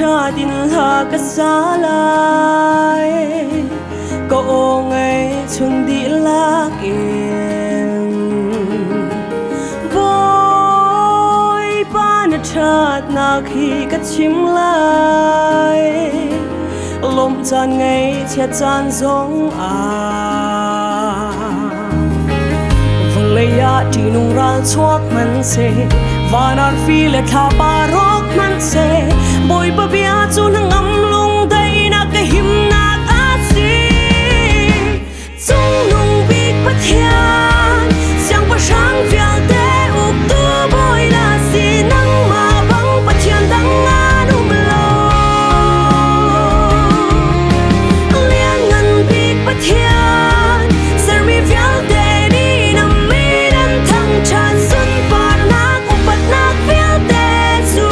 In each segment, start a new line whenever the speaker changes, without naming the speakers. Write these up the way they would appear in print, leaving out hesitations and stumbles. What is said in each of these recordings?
cha tin la ka sa lai ko ngai chung di la ken boy pa na chat na khi ka chim lai lom chan ngai chia chan zongเลยยาที่นุ่งรัลชวกมันเซวานารฟีเลทาปารกมันเซบอยปะเบียจูนังงำลงได้นักหิมนักอาซีจงนุ่งบีกปะเทียนเสียงประชังเฟียลเตอุกตัวบอยลาซีนังมาบังปะเทียนดังงานุมโลเลี้ยงเงินบีกปะเทียนเซอร์มีเฟียลเตฉันสุนปารนักอุปัตนักเฟียลเตจู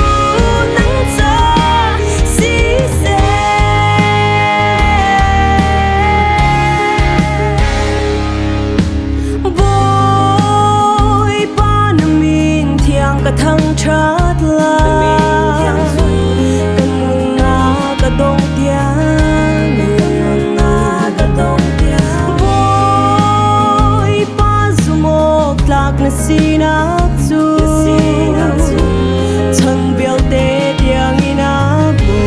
นังเจอสีเซบอยปานมิงเทียงกระทั่งชัดลายกันมุนนากระดงเตียna sinak zu thang bial te tiang ina bu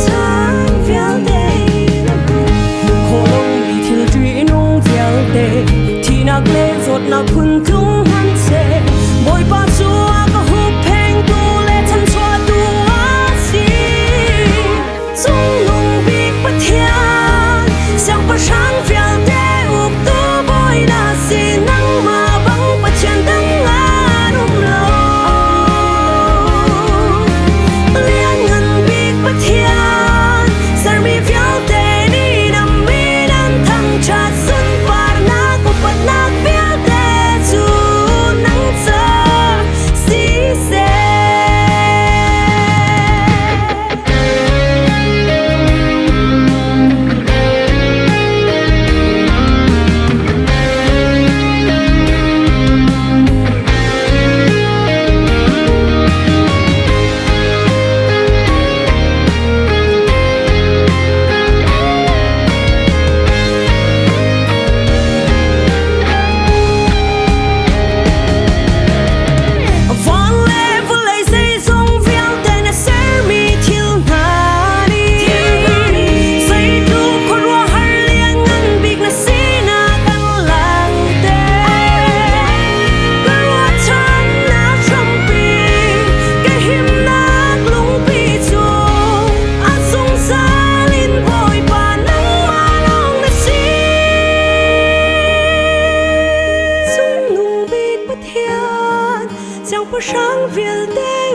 thang bial te kholong li thil tui nung bial te thi nak le zot na khun tung han se boy pa chu ka hu pheng tu le chan chwa tu a si chung nung bi pa thian sang pa sang bial te uk tu boy na si nang ma bang pa chen dang chẳng có sáng việt tê